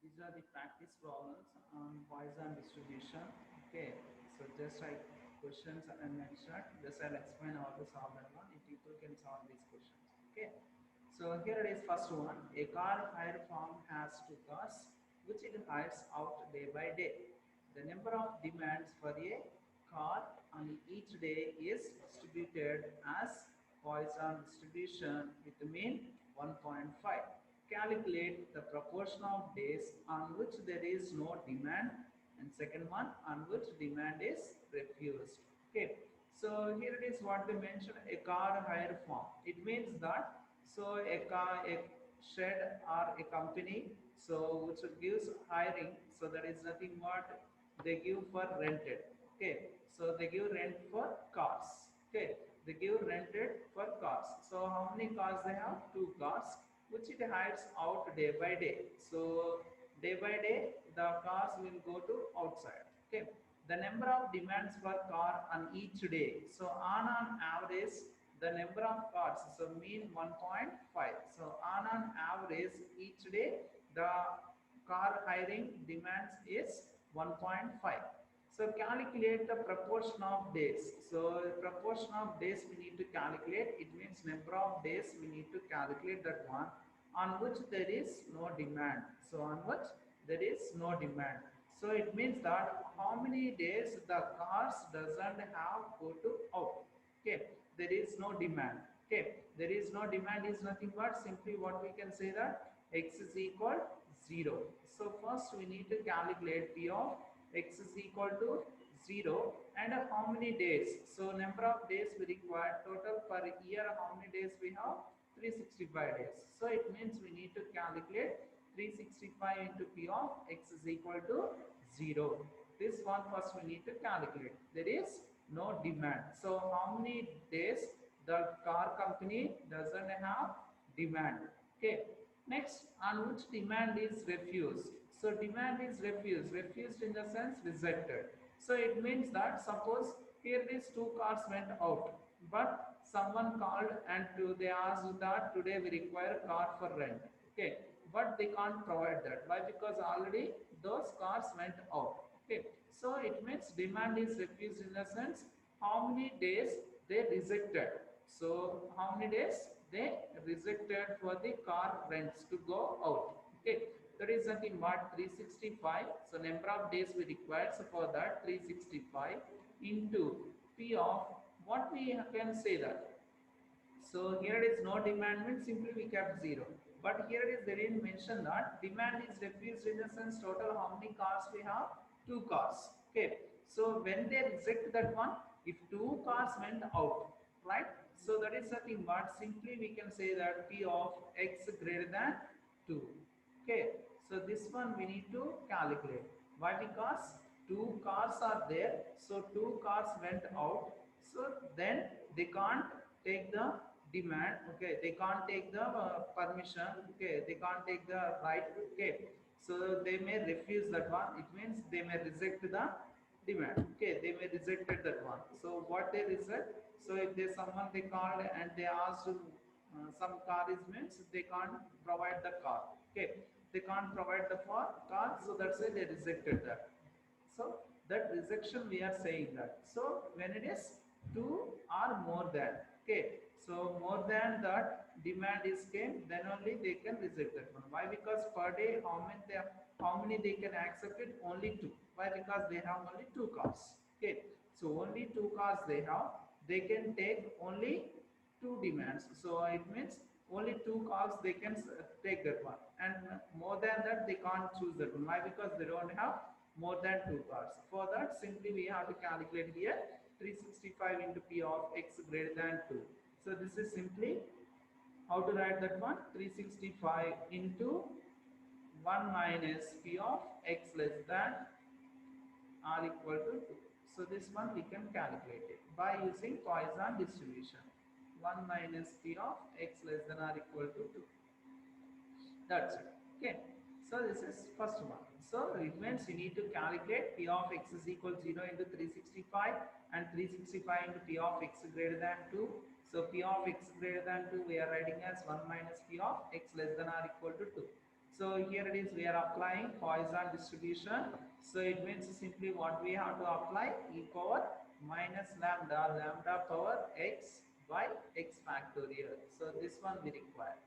These are the practice problems on Poisson distribution. Okay, so just like questions and mentioned, just I'll explain how to solve that one. If people can solve these questions. Okay, so here it is. First one: a car hire firm has two cars, which it hires out day by day. The number of demands for a car on each day is distributed as Poisson distribution with the mean 1.5. Calculate the proportion of days on which there is no demand, and second one on which demand is refused. Okay, so here it is what they mentioned: a car hire firm. It means that a shed or a company which gives hiring, so that is nothing but they give for rented. Okay, so they give rent for cars. Okay, they give rented for cars. So how many cars they have? Two cars, which it hires out day by day. So day by day the cars will go to outside. Okay, the number of demands per car on each day. So on average the number of cars, so mean 1.5. So on average each day the car hiring demands is 1.5. So calculate the proportion of days. So proportion of days we need to calculate. It means number of days we need to calculate that one on which there is no demand. So on which there is no demand. So it means that how many days the cars doesn't have go to out. Okay, there is no demand. Okay, there is no demand is nothing but simply what we can say that x is equal 0. So first we need to calculate p of x is equal to 0 and how many days. So number of days we require total per year. How many days we have? 365 days. So it means we need to calculate 365 into p of x is equal to 0. This one first we need to calculate. There is no demand. So how many days the car company doesn't have demand? Okay. Next, on which demand is refused. So demand is refused. Refused in the sense rejected. So it means that suppose here these two cars went out, but someone called and they asked that today we require car for rent. Okay, but they can't provide that. Why? Because already those cars went out. Okay, so it means demand is refused in the sense how many days they rejected. So how many days they rejected for the car rents to go out. Okay, that is nothing but 365. So number of days we require. So for that 365 into p of what we can say that. So here it is no demand means simply we kept 0. But here it is they didn't mention that demand is refused in the sense total how many cars we have? Two cars. Okay. So when they reject that one, if two cars went out, right? So that is nothing but simply we can say that p of x greater than 2. Okay. So this one we need to calculate. Why? Because two cars are there. So two cars went out. So then they can't take the demand. Okay, they can't take the permission. Okay, they can't take the right. Okay, so they may refuse that one. It means they may reject the demand. Okay, they may rejected that one. So what they reject? So if there's someone they called and they asked some car is means they can't provide the car. Okay, they can't provide the car, so that's why they rejected that. So that rejection we are saying that. So when it is two or more than, okay, so more than that demand is came, then only they can reject that one. Why? Because per day how many they can accept it? Only two. Why? Because they have only two cars. Okay, so only two cars they have. They can take only two demands. So it means only two cars they can take that one, and more than that they can't choose that one. Why? Because they don't have more than two cars. For that simply we have to calculate here 365 into p of x greater than 2. So this is simply how to write that one: 365 into 1 minus p of x less than r equal to 2. So this one we can calculate it by using Poisson distribution. 1 minus p of x less than r equal to 2. That's it. Okay. So this is first one. So it means you need to calculate p of x is equal to 0 into 365 and 365 into p of x greater than 2. So p of x greater than 2 we are writing as 1 minus p of x less than r equal to 2. So here it is, we are applying Poisson distribution. So it means simply what we have to apply, e power minus lambda, lambda power x by x factorial. So this one we require.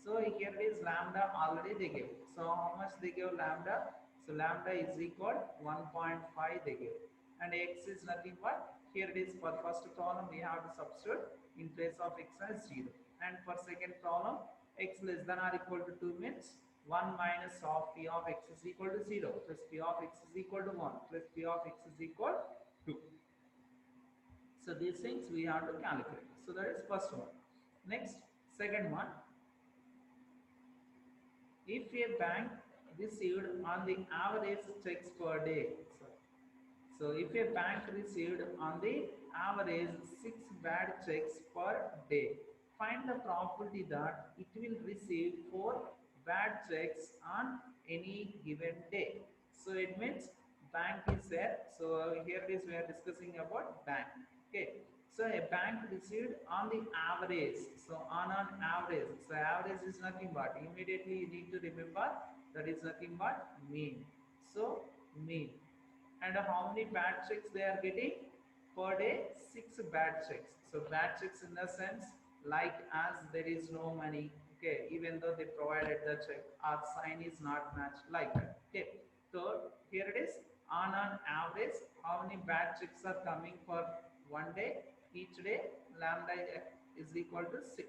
So here it is, lambda already they gave. So how much they give lambda? So lambda is equal 1.5 they give. And x is nothing but, here it is, for first problem we have to substitute in place of x as 0. And for second problem, x less than or equal to 2 means 1 minus of p of x is equal to 0 plus p of x is equal to 1 plus p of x is equal to 2. So these things we have to calculate. So that is first one. Next, second one, if a bank received on the average checks per day. So if a bank received on the average 6 bad checks per day, find the probability that it will receive 4 bad checks on any given day. So it means bank is there. So here it is, we are discussing about bank. Okay. So a bank received on the average. So on an average. So average is nothing but, immediately you need to remember that is nothing but mean. So mean. And how many bad checks they are getting per day? 6 bad checks. So bad checks in the sense, like as there is no money, okay, even though they provided the check, our sign is not matched, like that. Okay, so here it is, on an average how many bad checks are coming for one day? Each day lambda is equal to 6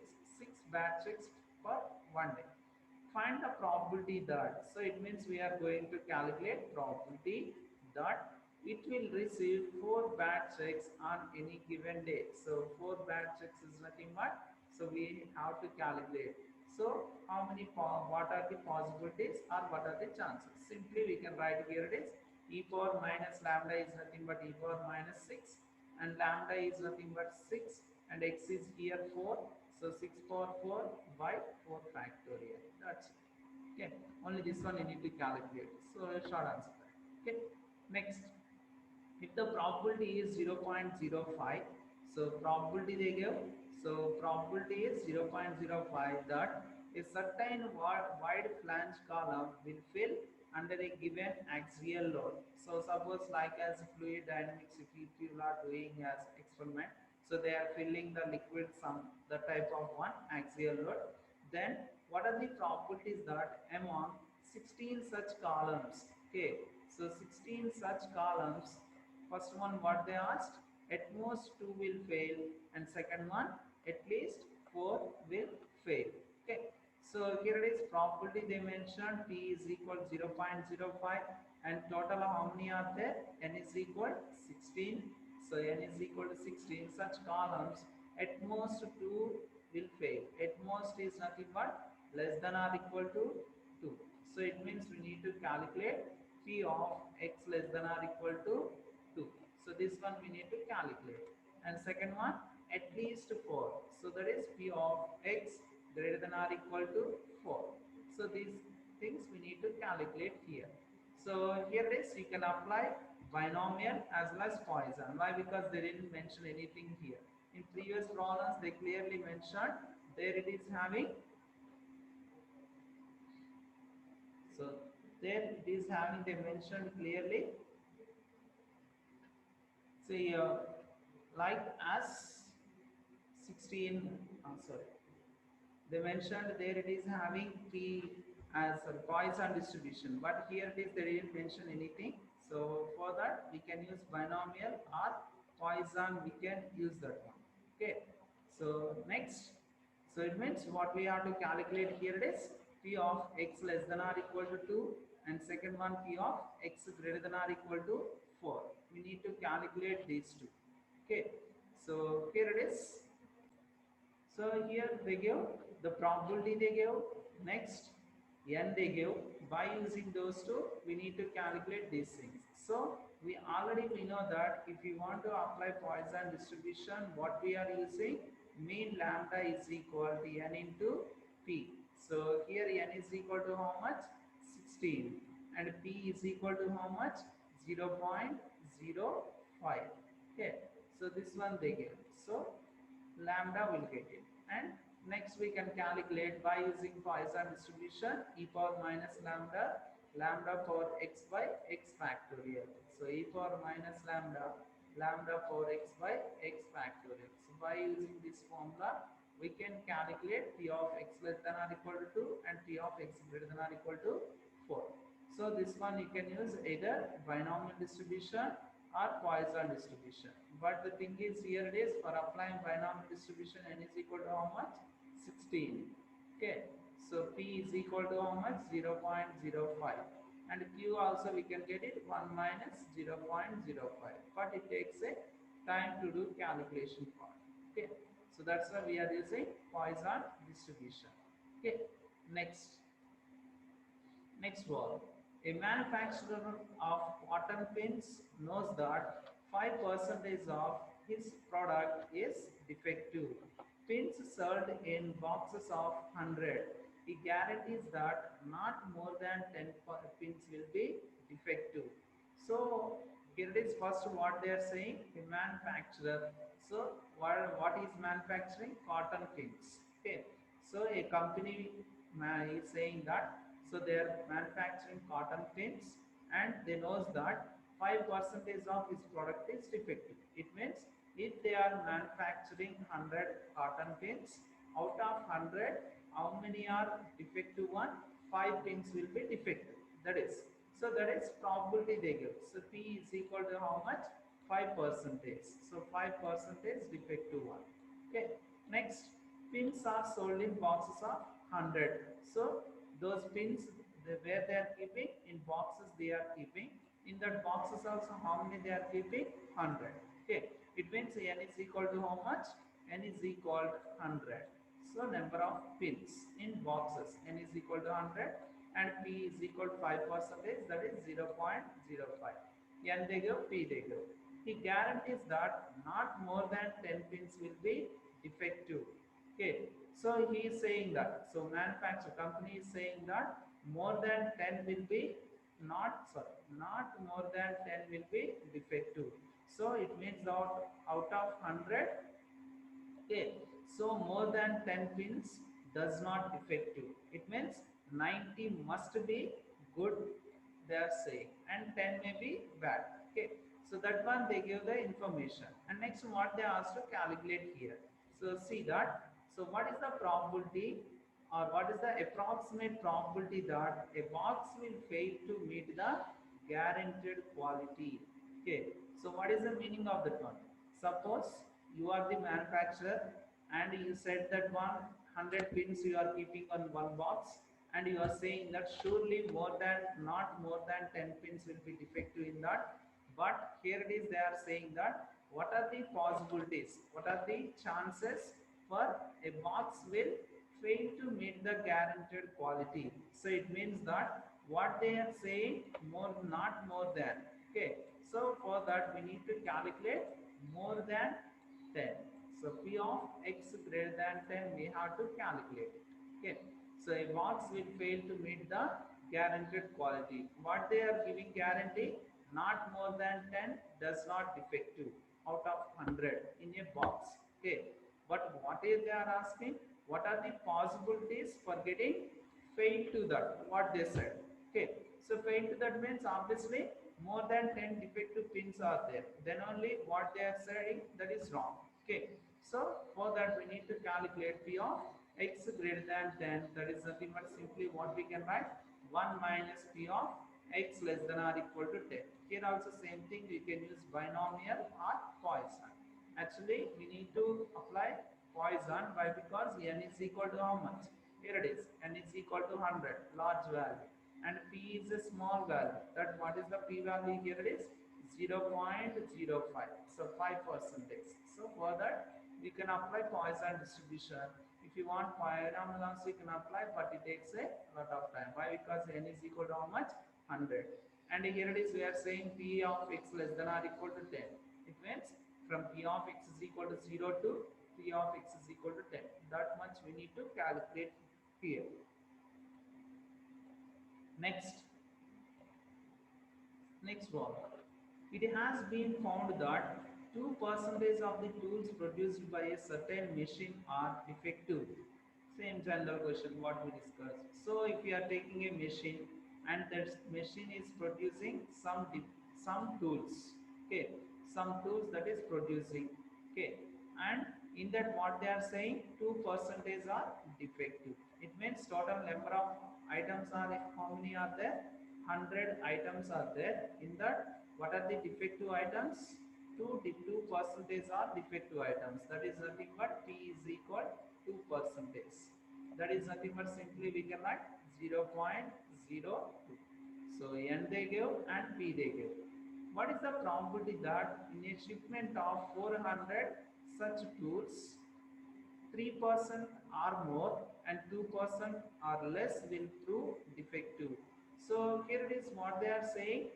bad checks per one day. Find the probability that, so it means we are going to calculate probability that it will receive 4 bad checks on any given day. So 4 bad checks is nothing but, so we have to calculate. So how many, what are the possibilities or what are the chances? Simply we can write, here it is, e power minus lambda is nothing but e power minus 6, and lambda is nothing but 6, and x is here 4. So 6 power 4 by 4 factorial. That's it. Okay. Only this one you need to calculate. So short answer. Okay. Next, if the probability is 0.05, so probability they give. So probability is 0.05 that a certain wide flange column will fill under a given axial load. So suppose like as fluid dynamics, if you are doing as experiment, so they are filling the liquid some the type of one axial load. Then what are the probabilities that among 16 such columns, okay, so 16 such columns, first one what they asked, at most 2 will fail, and second one at least 4 will fail. Okay, so here it is, probability they mentioned p is equal 0.05, and total how many are there? N is equal 16. So n is equal to 16 such columns, at most 2 will fail. At most is nothing but less than or equal to 2. So it means we need to calculate p of x less than or equal to 2. So this one we need to calculate. And second one, at least 4. So that is p of x greater than or equal to 4. So these things we need to calculate here. So here it is, you can apply binomial as well as Poisson. Why? Because they didn't mention anything here. In previous problems they clearly mentioned, there it is having, so there it is having, they mentioned clearly, see like as 16, sorry, they mentioned there it is having P as a Poisson distribution, but here it is they didn't mention anything. So for that we can use binomial or Poisson, we can use that one. Okay, so next, so it means what we have to calculate, here it is, p of x less than or equal to 2, and second one p of x greater than or equal to 4. We need to calculate these two. Okay, so here it is. So here they give the probability they give. Next, n they give. By using those two, we need to calculate these things. So we know that if you want to apply Poisson distribution, what we are using, mean lambda is equal to n into p. So here n is equal to how much? 16, and p is equal to how much? 0.05. Okay, so this one they give. So lambda will get it. And Next, we can calculate by using Poisson distribution e power minus lambda, lambda power x by x factorial. So e power minus lambda, lambda power x by x factorial. So by using this formula, we can calculate p of x less than or equal to 2 and p of x greater than or equal to 4. So this one you can use either binomial distribution or Poisson distribution. But the thing is, here it is, for applying binomial distribution, n is equal to how much? 16. Okay, so p is equal to how much? 0.05, and q also we can get it 1 minus 0.05, but it takes a time to do calculation part. Okay, so that's why we are using Poisson distribution. Okay, next. Next one, a manufacturer of cotton pins knows that 5% of his product is defective. Pins sold in boxes of 100. He guarantees that not more than 10 pins will be defective. So here it is, first what they are saying, the manufacturer. So what is manufacturing? Cotton pins. Okay. So a company is saying that, so they are manufacturing cotton pins and they knows that 5% of his product is defective. It means if they are manufacturing 100 cotton pins, out of 100, how many are defective one? 5 pins will be defective. That is, so that is probability they give. So P is equal to how much? 5%. So 5% defective one. Okay. Next, pins are sold in boxes of 100. So those pins, where they are keeping, in boxes they are keeping. In that boxes also, how many they are keeping? 100. Okay. It means n is equal to how much? N is equal to 100. So number of pins in boxes, n is equal to 100 and p is equal to 5%, that is 0.05. N they give, p they give. He guarantees that not more than 10 pins will be defective. Okay, so he is saying that, so manufacturer company is saying that more than 10 will be not more than 10 will be defective. So it means out of 100, okay, so more than 10 pins does not defective. It means 90 must be good, they are saying, and 10 may be bad. Okay, so that one they give the information. And next what they asked to calculate here. So see that, so what is the probability or what is the approximate probability that a box will fail to meet the guaranteed quality? Okay, so what is the meaning of that one? Suppose you are the manufacturer and you said that 100 pins you are keeping on one box, and you are saying that surely not more than 10 pins will be defective in that. But here it is, they are saying that what are the possibilities, what are the chances for a box will fail to meet the guaranteed quality. So it means that what they are saying, not more than. Okay, so for that we need to calculate more than 10. So p of x greater than 10 we have to calculate. Okay, so a box will fail to meet the guaranteed quality. What they are giving guarantee, not more than 10 does not defective out of 100 in a box. Okay, but what is they are asking, what are the possibilities for getting fail to that, what they said. Okay, so fail to that means obviously more than 10 defective pins are there, then only what they are saying that is wrong. Okay, so for that we need to calculate p of x greater than 10, that is nothing but simply what we can write, 1 minus p of x less than or equal to 10. Here also same thing, we can use binomial or Poisson. Actually we need to apply Poisson. Why? Because n is equal to how much? Here it is, n is equal to 100, large value, and p is a small value. That what is the p value? Here it is 0.05, so 5%. So for that we can apply Poisson distribution. If you want binomial also you can apply, but it takes a lot of time. Why? Because n is equal to how much? 100. And here it is, we are saying p of x less than or equal to 10. It means from p of x is equal to 0 to p of x is equal to 10. That much we need to calculate here. Next one. It has been found that 2% of the tools produced by a certain machine are defective. Same general question what we discussed. So if you are taking a machine and that machine is producing some tools, okay, some tools that is producing, okay, and in that what they are saying 2% are defective. It means total number of items are, how many are there, 100 items are there. In that what are the defective items? 2 percentage are defective items. That is nothing but P is equal to percentage. That is nothing but simply we can write 0.02. So N they give and P they give. What is the probability that in a shipment of 400 such tools, 3% or more and 2% or less will prove defective? So here it is what they are saying.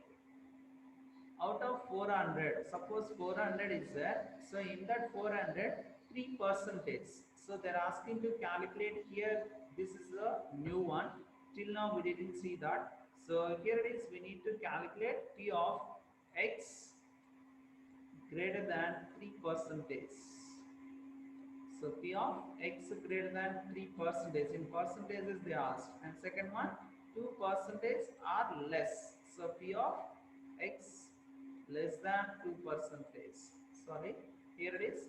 Out of 400, suppose 400 is there, so in that 400 3%, so they're asking to calculate here. This is a new one, till now we didn't see that. So here it is, we need to calculate P of x greater than 3%. So P of x greater than 3%, in percentages they asked, and second one 2% or less. So P of x less than 2%. Sorry, here it is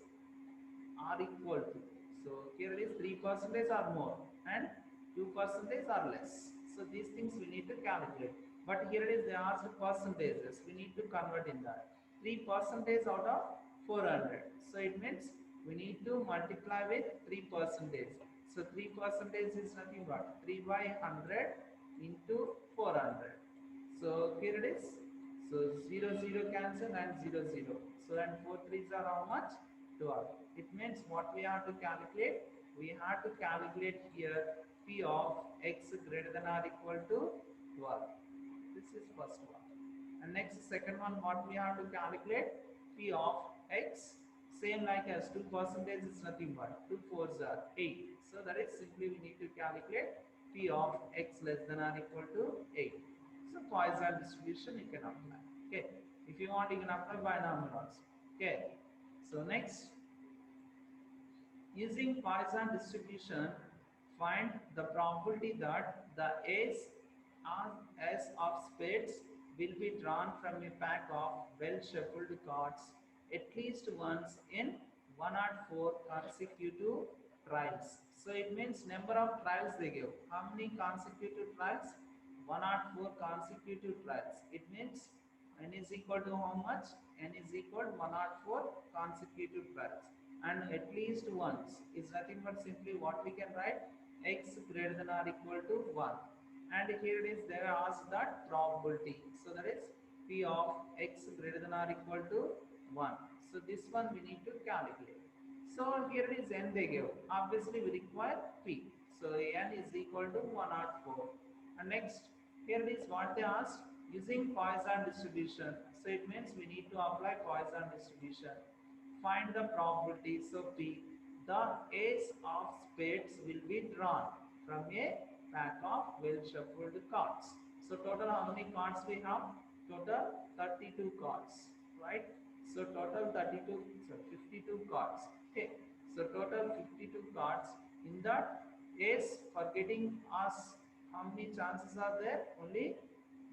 are equal to. So here it is 3% or more and 2% or less. So these things we need to calculate. But here it is they asked percentages. We need to convert in that. 3% out of 400. So it means we need to multiply with 3%. So 3% is nothing but 3 by 100 into 400. So here it is. So 0 cancel and 0. So and 4 threes are how much? 12. It means what we have to calculate? We have to calculate here P of x greater than or equal to 12. This is first one. And next second one what we have to calculate? P of x same like as 2% is nothing but 2 fours are 8. So that is simply we need to calculate P of x less than or equal to 8. So Poisson distribution you can apply. Okay. If you want you can apply binomial also. Okay. So next, using Poisson distribution, find the probability that the ace of spades will be drawn from a pack of well-shuffled cards at least once in 104 consecutive trials. So it means number of trials they give. How many consecutive trials? 104 consecutive trials. It means n is equal to how much? N is equal to 104 consecutive trials. And at least once is nothing but simply what we can write, x greater than or equal to 1. And here it is, they are asked that probability. So that is P of x greater than or equal to 1. So this one we need to calculate. So here it is n they give. Obviously we require P. So n is equal to 104. And next, here it is what they asked, using Poisson distribution. So it means we need to apply Poisson distribution. Find the probability. So P, the ace of spades will be drawn from a pack of well shuffled cards. So total how many cards we have? Total 32 cards, right? So total 32, so 52 cards. Okay. So total 52 cards. In that ace, for getting us, how many chances are there? Only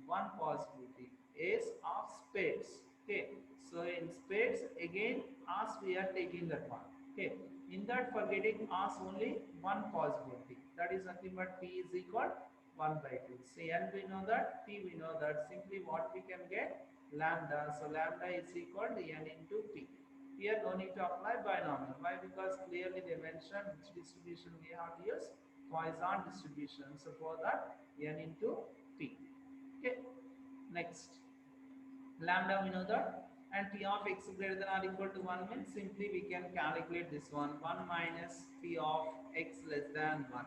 one possibility. Ace of spades. Okay. So in spades again as we are taking that one. Okay. In that for getting as only one possibility. That is nothing but P is equal 1 by 2. So N we know that, P we know that. Simply what we can get? Lambda. So lambda is equal to N into P. Here no need to apply binomial. Why? Because clearly they mentioned which distribution we have to use. Poisson distribution. So for that N into P. Okay. Next, lambda we know that, and P of x greater than or equal to 1 means simply we can calculate this one, 1 minus P of x less than 1,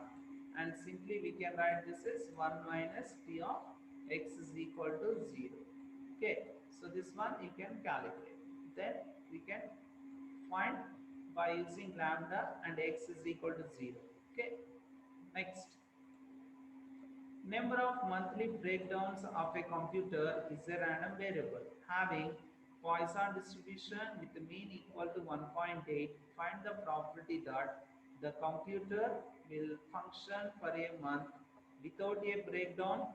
and simply we can write this is 1 minus P of x is equal to 0. Okay, so this one you can calculate. Then we can find by using lambda and x is equal to 0. Okay, next. Number of monthly breakdowns of a computer is a random variable having Poisson distribution with the mean equal to 1.8. Find the probability that the computer will function for a month without a breakdown,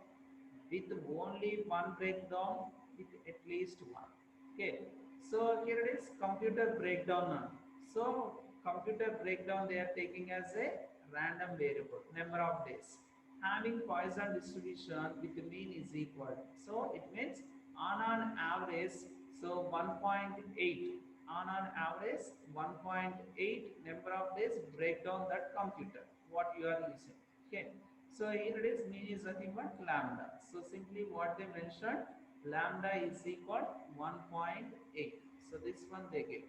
with only one breakdown, with at least one. Okay, so here it is computer breakdown now. So computer breakdown they are taking as a random variable, number of days. Having Poisson distribution with mean is equal. So it means on average, so 1.8 on average 1.8 number of days break down that computer what you are using. Okay, so here it is mean is nothing but lambda. So simply what they mentioned, lambda is equal 1.8. So this one they give.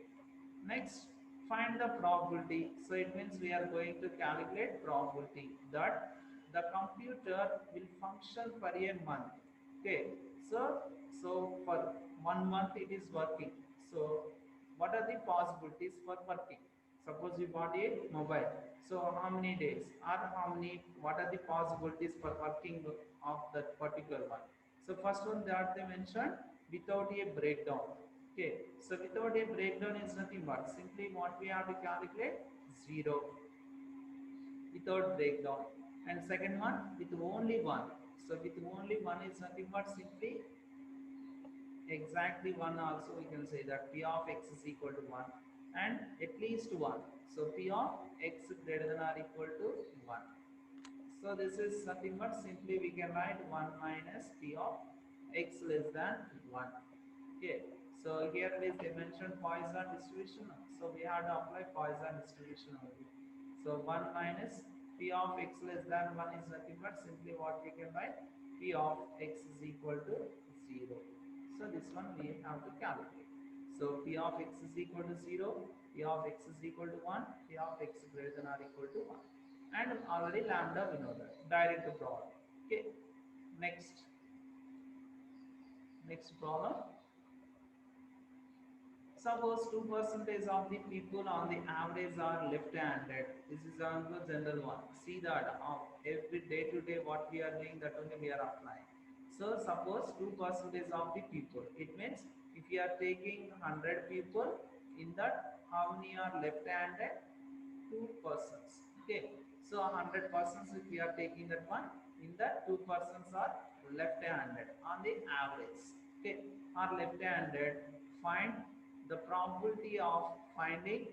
Next, find the probability. So it means we are going to calculate probability that the computer will function for a month. Okay, so for 1 month it is working. So what are the possibilities for working? Suppose you bought a mobile. So how many days or how many? What are the possibilities for working of that particular one? So first one that they mentioned without a breakdown. Okay, so without a breakdown is nothing but simply what we have to calculate, 0 without breakdown. And second one with only one. So with only one is nothing but simply exactly one. Also we can say that p of x is equal to 1 and at least 1. So p of x greater than or equal to 1. So this is nothing but simply we can write 1 minus p of x less than 1. Okay, so here it is they mentioned Poisson distribution. So we have to apply Poisson distribution only. So 1 minus p of x less than 1 is nothing but simply what we can write, p of x is equal to 0. So this one we have to calculate. So p of x is equal to 0, p of x is equal to 1, p of x greater than or equal to 1. And already lambda we know that. Direct problem. Okay. Next. Next problem. Suppose 2% of the people on the average are left-handed. This is on the general one. See that of every day to day what we are doing, that only we are applying. So suppose 2% of the people. It means if you are taking 100 people, in that how many are left-handed? 2 persons. Okay. So 100 persons if we are taking that one, in that 2 persons are left-handed on the average. Okay. Are left-handed. Find the probability of finding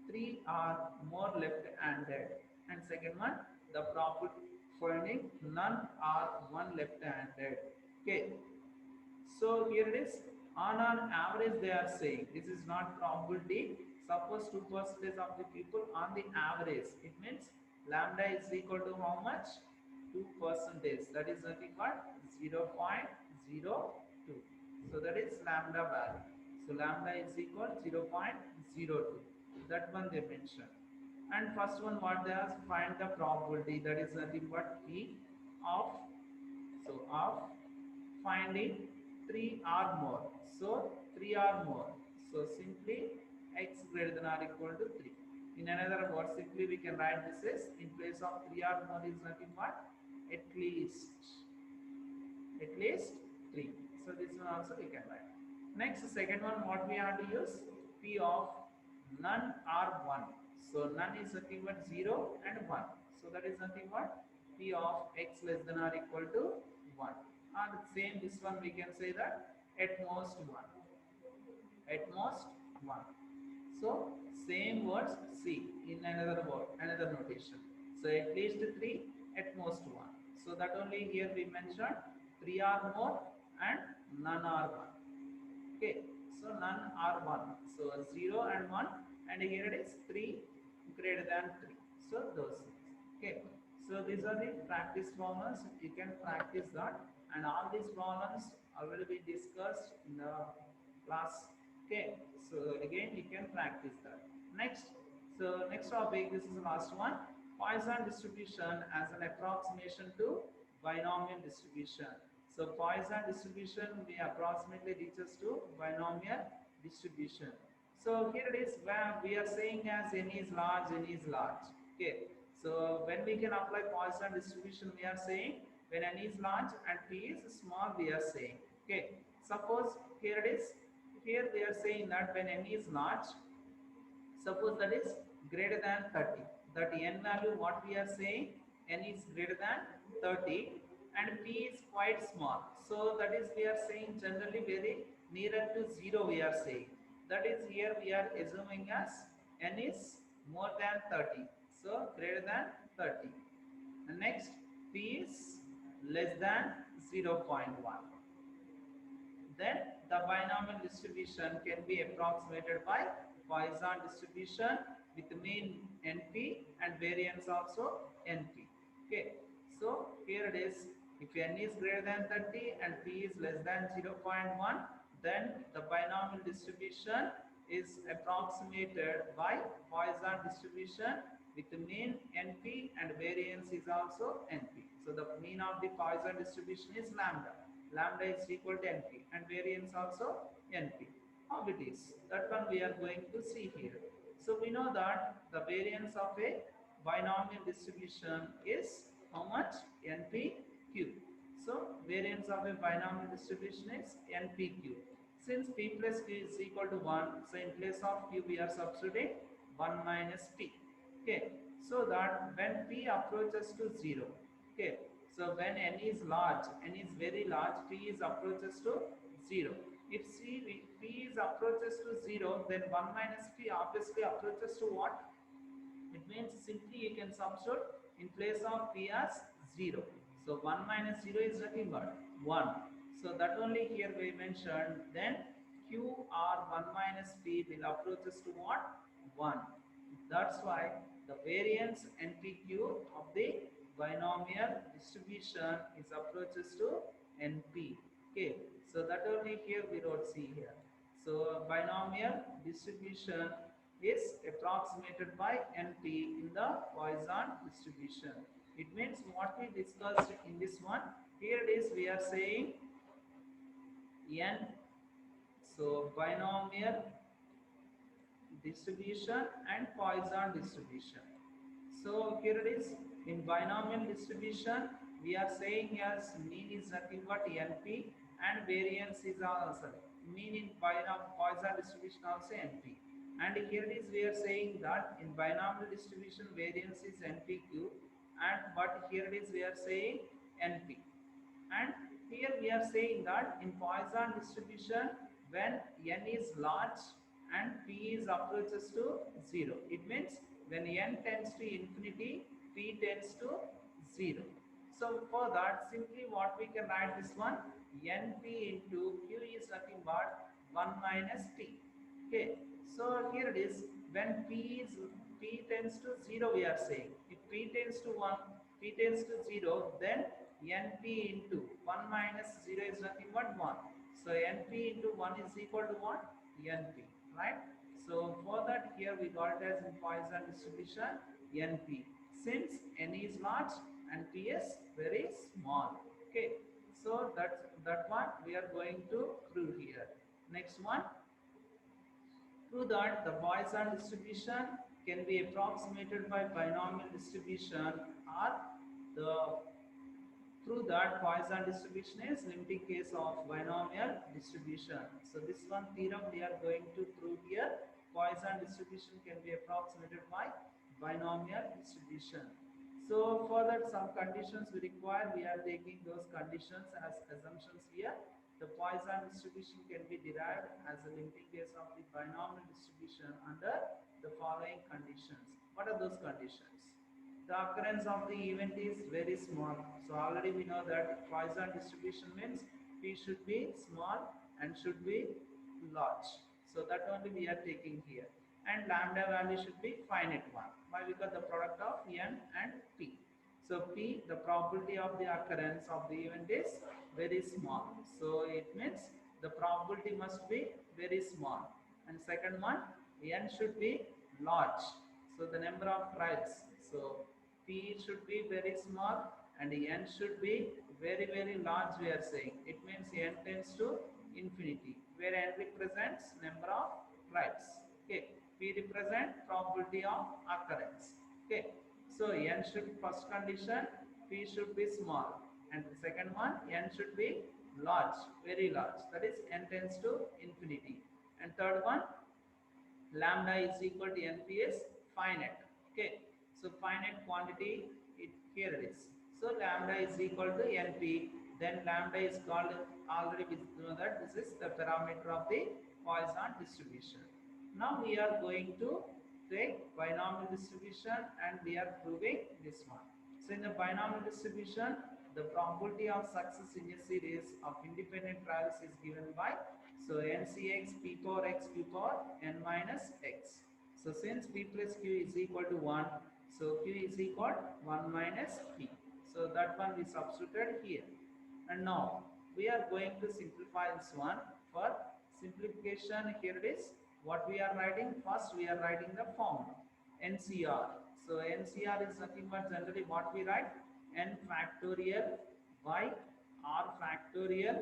3 or more left-handed, and second one the probability finding none or one left-handed. Okay, so here it is on an average they are saying this is not probability. Suppose 2% of the people on the average, it means lambda is equal to how much? 2%. That is nothing but 0.02. So that is lambda value. So lambda is equal 0.02. That one they mentioned. And first one what they ask, find the probability, that is nothing but p of, so of finding 3 or more. So 3 or more. So simply x greater than or equal to 3. In another word, simply we can write this as in place of 3 or more is nothing but at least 3. So this one also we can write. Next, second one what we have to use, p of none or 1. So none is nothing but 0 and 1. So that is nothing but p of x less than or equal to 1. And same this one we can say that at most 1. At most 1. So same words see in another word, another notation. So at least 3, at most 1. So that only here we mentioned 3 or more and none are 1. Okay, so none are 1. So 0 and 1, and here it is 3 greater than 3. So those things. Okay, so these are the practice problems. You can practice that, and all these problems already been discussed in the class. Okay, so again you can practice that. Next, so next topic, this is the last one, Poisson distribution as an approximation to binomial distribution. So Poisson distribution we approximately reaches to binomial distribution. So here it is where we are saying as n is large, n is large. Okay, so when we can apply Poisson distribution, we are saying when n is large and p is small, we are saying. Okay, suppose here it is, here they are saying that when n is large, suppose that is greater than 30, that n value what we are saying, n is greater than 30 and p is quite small. So that is we are saying generally very nearer to 0 we are saying. That is here we are assuming as n is more than 30. So greater than 30. And next p is less than 0.1. Then the binomial distribution can be approximated by Poisson distribution with mean NP and variance also NP. Okay, so here it is. If n is greater than 30 and p is less than 0.1, then the binomial distribution is approximated by Poisson distribution with the mean NP and variance is also NP. So the mean of the Poisson distribution is lambda. Lambda is equal to NP and variance also NP. How it is? That one we are going to see here. So we know that the variance of a binomial distribution is how much? NP cube. So variance of a binomial distribution is NP cube. Since p plus q is equal to 1, so in place of q we are substituting 1 minus p. Okay, so that when p approaches to 0, okay, so when n is large, n is very large, p is approaches to 0. If p is approaches to 0, then 1 minus p obviously approaches to what? It means simply you can substitute in place of p as 0. So 1 minus 0 is nothing but 1. So that only here we mentioned. Then q or 1 minus p will approaches to what? 1. That's why the variance NPQ of the binomial distribution is approaches to NP. Okay, so that only here we don't see here. So binomial distribution is approximated by NP in the Poisson distribution. It means what we discussed in this one. Here it is we are saying n. So binomial distribution and Poisson distribution. So here it is in binomial distribution we are saying as mean is nothing but NP and variance is also mean in Poisson distribution also NP. And here it is we are saying that in binomial distribution variance is NPQ, and but here it is we are saying NP. And here we are saying that in Poisson distribution when n is large and p is approaches to 0, it means when n tends to infinity, p tends to 0. So for that simply what we can write this one, np into q is nothing but 1 minus p. Okay, so here it is when p tends to 0 we are saying. If p tends to 1, p tends to 0, then np into 1 minus 0 is nothing but 1. So np into 1 is equal to what? Np, right? So for that here we got it as in Poisson distribution np. Since n is large and p is very small. Okay, so that one we are going to prove here. Next one. Prove that the Poisson distribution can be approximated by binomial distribution, or the prove that Poisson distribution is limiting case of binomial distribution. So this one theorem we are going to prove here. Poisson distribution can be approximated by binomial distribution. So for that some conditions we require, we are taking those conditions as assumptions here. The Poisson distribution can be derived as a limiting case of the binomial distribution under the following conditions. What are those conditions? The occurrence of the event is very small. So already we know that Poisson distribution means p should be small and should be large. So that only we are taking here. And lambda value should be finite one. Why? Because the product of n and p. So p, the probability of the occurrence of the event is very small. So it means the probability must be very small. And second one, n should be large. So the number of trials. So p should be very small and n should be very large we are saying. It means n tends to infinity, where n represents number of trials. Okay, p represent probability of occurrence. Okay, so n should, first condition, p should be small, and the second one, n should be large, very large, that is n tends to infinity. And third one, lambda is equal to np is finite. Okay, so So finite quantity, here it is. So lambda is equal to NP. Then lambda is called, already we know that this is the parameter of the Poisson distribution. Now we are going to take binomial distribution and we are proving this one. So in the binomial distribution, the probability of success in a series of independent trials is given by, so NCX p power x q power n minus x. So since p plus q is equal to 1, so q is equal to 1 minus p. So that one we substituted here. And now we are going to simplify this one. For simplification, here it is. What we are writing? First we are writing the formula NCR. So NCR is nothing but generally what we write, n factorial by r factorial,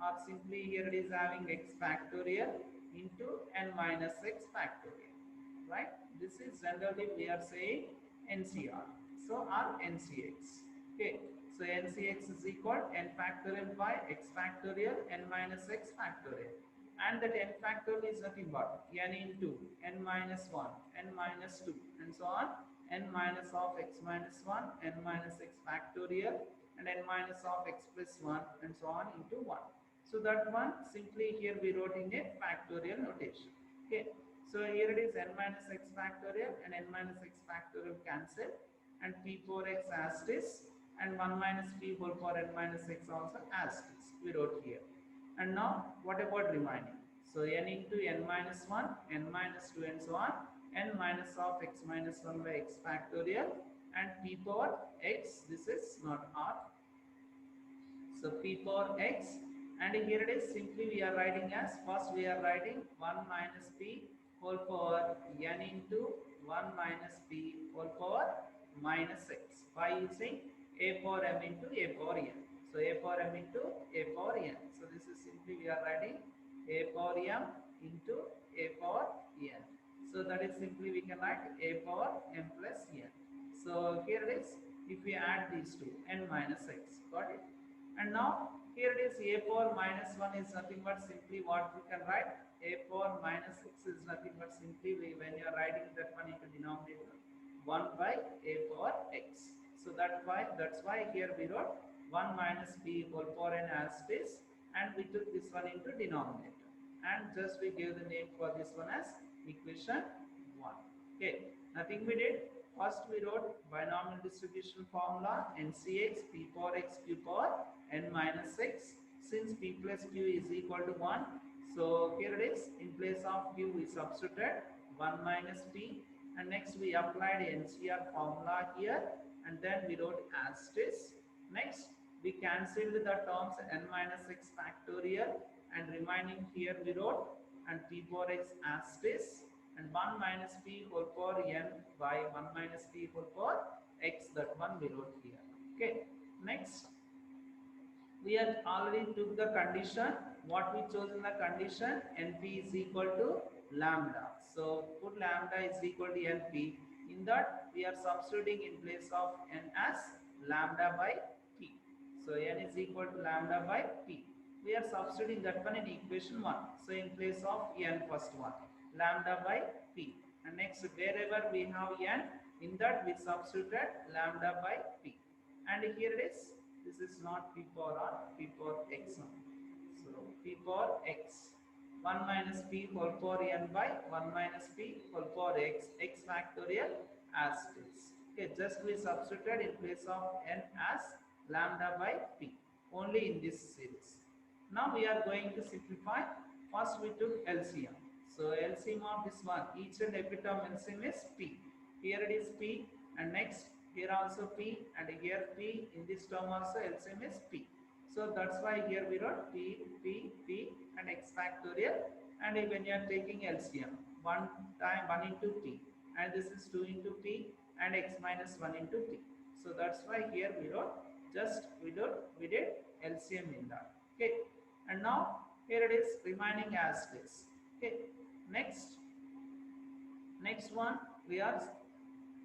or simply here it is having x factorial into n minus x factorial, right? This is generally we are saying NCR. So our NCX. Okay. So NCX is equal n factorial by x factorial n minus x factorial. And that n factorial is nothing but n into n minus 1, n minus 2, and so on, n minus of x minus 1, n minus x factorial, and n minus of x plus 1, and so on into 1. So that one simply here we wrote in a factorial notation. Okay. So here it is n minus x factorial and n minus x factorial cancel, and p power x as it is, and 1 minus p whole power n minus x also as it is. We wrote here. And now what about remaining? So n into n minus 1, n minus 2, and so on, n minus of x minus 1 by x factorial, and p power x, this is not r. So p power x, and here it is simply we are writing as, first we are writing 1 minus p whole power n into 1 minus p whole power minus x by using a power m into a power n. So a power m into a power n. So this is simply we are writing a power m into a power n. So that is simply we can write a power m plus n. So here it is, if we add these two, n minus x, got it? And now here it is a power minus 1 is nothing but simply what we can write, a power minus x is nothing but simply when you are writing that one into denominator, 1 by a power x. So that's why here we wrote 1 minus p whole power n as it is, and we took this one into denominator, and just we gave the name for this one as equation 1. Okay, nothing we did. First we wrote binomial distribution formula NCX p power x q power n minus x. Since p plus q is equal to 1, so here it is, in place of q we substituted 1 minus p, and next we applied NCR formula here, and then we wrote as it is. Next we cancelled the terms n minus x factorial, and remaining here we wrote and p power x as it is, and 1 minus p whole power n by 1 minus p whole power x, that one we wrote here. Okay, next we had already took the condition, what we chose in the condition, np is equal to lambda. So put lambda is equal to np. In that we are substituting in place of n as lambda by p. So n is equal to lambda by p. We are substituting that one in equation 1. So in place of n first one, lambda by p, and next wherever we have n, in that we substituted lambda by p, and here it is, this is not p power r, p power x. So p power x, 1 minus p whole power n by 1 minus p whole power x, x factorial as it is. Okay, just we substituted in place of n as lambda by p, only in this series. Now we are going to simplify. First we took LCM. So LCM of this one, each and every term LCM is p. Here it is p, and next here also p, and here p, in this term also LCM is p. So that's why here we wrote p, p, p, and x factorial. And when you are taking LCM, 1 into p, and this is 2 into p, and x minus 1 into p. So that's why here we wrote, just we did LCM in that. Okay, and now here it is remaining as this. Okay, next one we are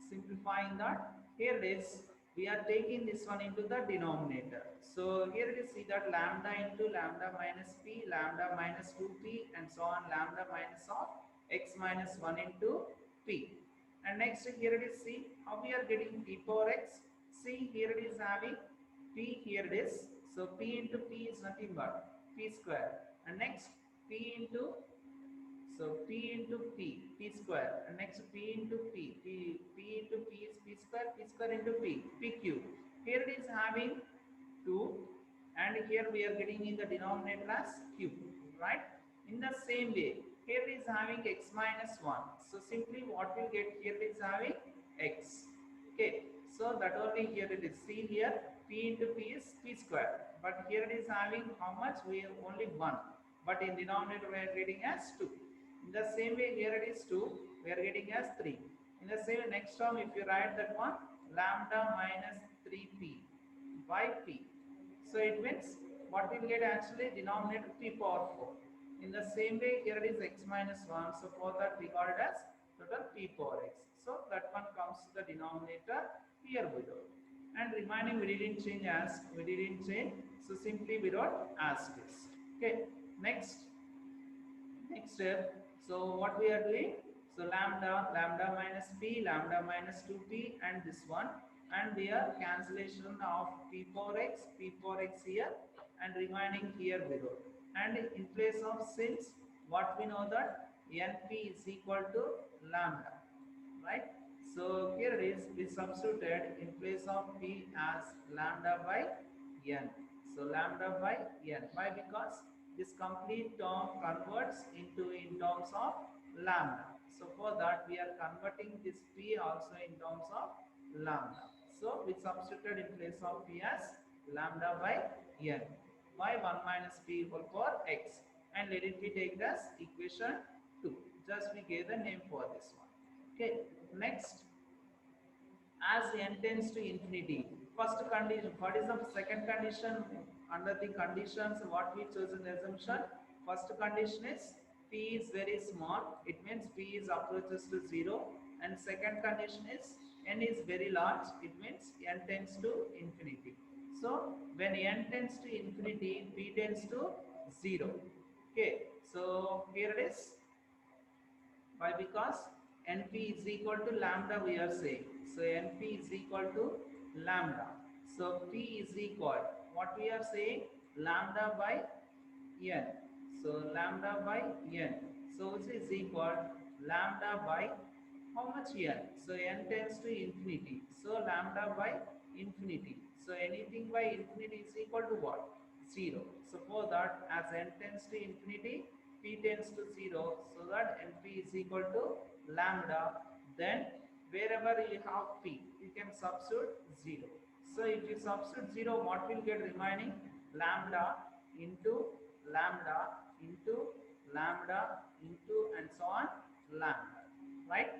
simplifying that. Here it is, we are taking this one into the denominator. So here it is, see that lambda into lambda minus p, lambda minus 2p, and so on, lambda minus of x minus 1 into p. And next here it is c. How we are getting p power x? C here it is having p, here it is. So p into p is nothing but p square. And next p into, so p into p square, and next p into p into p is p square into p cube. Here it is having 2, and here we are getting in the denominator as cube, right? In the same way, here it is having x minus 1. So simply what we'll get here is having x. Okay, so that only here it is. See here, p into p is p square, but here it is having how much? We have only 1, but in denominator we are getting as 2. In the same way, here it is 2, we are getting as 3. In the same next term, if you write that one, lambda minus 3p by p. So it means what we will get actually denominator p power 4. In the same way, here it is x minus 1. So for that we got it as total p power x. So that one comes to the denominator here below. And remaining we didn't change as, we didn't change. So simply we wrote as this. Okay. Next step. So what we are doing? So lambda minus p, lambda minus 2p, and this one, and we are cancellation of p power x here, and remaining here below. And in place of, since what we know that np is equal to lambda, right? So here it is, we substituted in place of p as lambda by n. So lambda by n. Why? Because this complete term converts into in terms of lambda. So for that we are converting this p also in terms of lambda. So we substituted in place of p as lambda by n. Why? 1 minus p whole power x. And let it be taken as equation 2. Just we gave the name for this one. Okay. Next, as n tends to infinity, first condition, what is the second condition under the conditions what we chose in the assumption? First condition is p is very small, it means p is approaches to 0, and second condition is n is very large, it means n tends to infinity. So when n tends to infinity, p tends to 0. Okay, so here it is. Why? Because np is equal to lambda we are saying. So np is equal to lambda. So p is equal, what we are saying, lambda by n. So lambda by n. So which is equal lambda by how much n? So n tends to infinity. So lambda by infinity. So anything by infinity is equal to what? 0. So for that, as n tends to infinity, p tends to 0, so that np is equal to lambda. Then wherever you have p, you can substitute 0. So if you substitute 0, what will get remaining? Lambda into lambda into lambda into and so on lambda, right?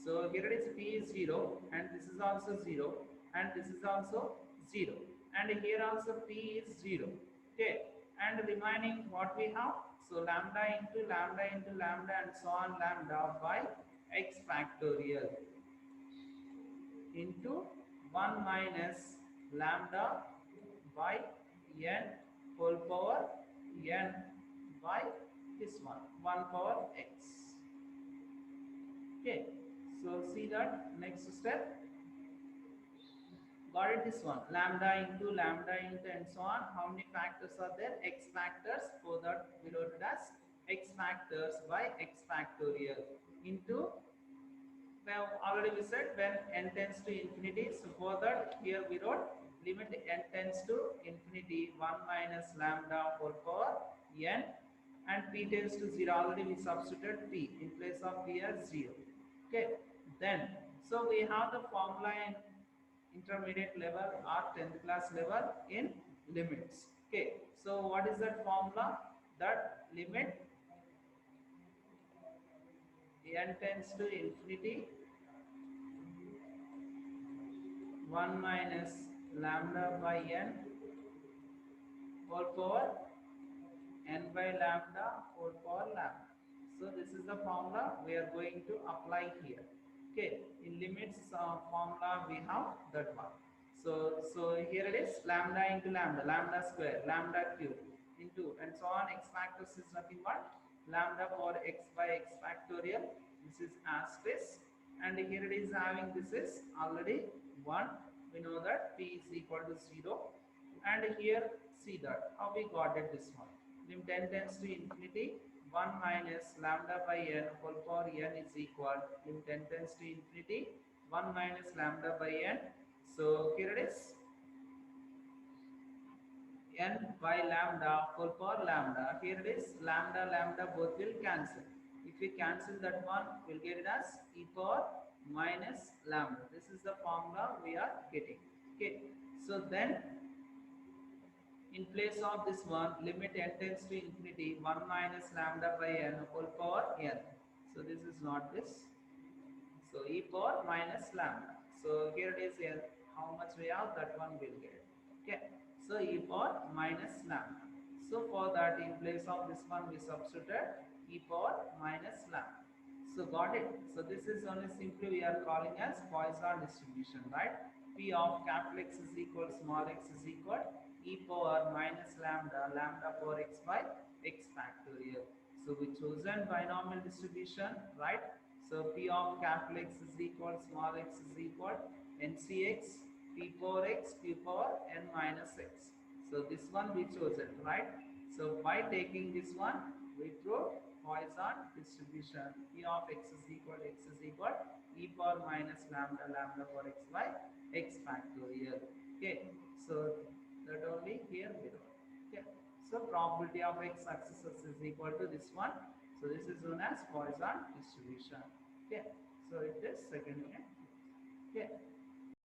So here it is, p is 0, and this is also 0, and this is also 0, and here also p is 0. Okay, and remaining what we have? So lambda into lambda into lambda and so on lambda by x factorial into 1 minus lambda by n whole power n by this one 1 power x. Okay, so see that next step. Got it? This one, lambda into and so on. How many factors are there? X factors. For that we wrote it as x factors by x factorial into, well, already we said when n tends to infinity. So for that here we wrote limit n tends to infinity 1 minus lambda whole power n, and p tends to 0. Already we substituted p in place of p as 0. Okay, then so we have the formula in intermediate level or 10th class level in limits. Okay, so what is that formula? That limit n tends to infinity 1 minus lambda by n whole power n by lambda whole power lambda. So this is the formula we are going to apply here. Okay, in limits formula we have that one. So here it is, lambda into lambda square, lambda cube into and so on. X factors is nothing but lambda for x by x factorial. This is as this. and here it is having this is already 1. We know that p is equal to 0, and here see that how we got it this one. Limit n tends to infinity, 1 minus lambda by n whole power n is equal, limit n tends to infinity, 1 minus lambda by n. So here it is n by lambda whole power lambda. Here it is lambda lambda both will cancel. If we cancel that one, we'll get it as e power minus lambda. This is the formula we are getting. Okay, so then in place of this one, limit n tends to infinity, 1 minus lambda by n whole power n. So this is not this. So e power minus lambda. So here it is n. How much we have, that one will get. Okay. So e power minus lambda. So for that, in place of this one, we substituted e power minus lambda. So got it. So this is only simply we are calling as Poisson distribution, right? P of capital X is equal small x is equal e power minus lambda lambda power x by x factorial. So we chosen binomial distribution, right? So P of capital X is equal small x is equal NCX P power x P power n minus x. So this one we chosen, right? So by taking this one, we prove Poisson distribution. P of x is equal e power minus lambda lambda power x by x factorial. Okay, so that only here we wrote. Okay, so probability of x successes is equal to this one. So this is known as Poisson distribution. Okay, so it is second one. Okay,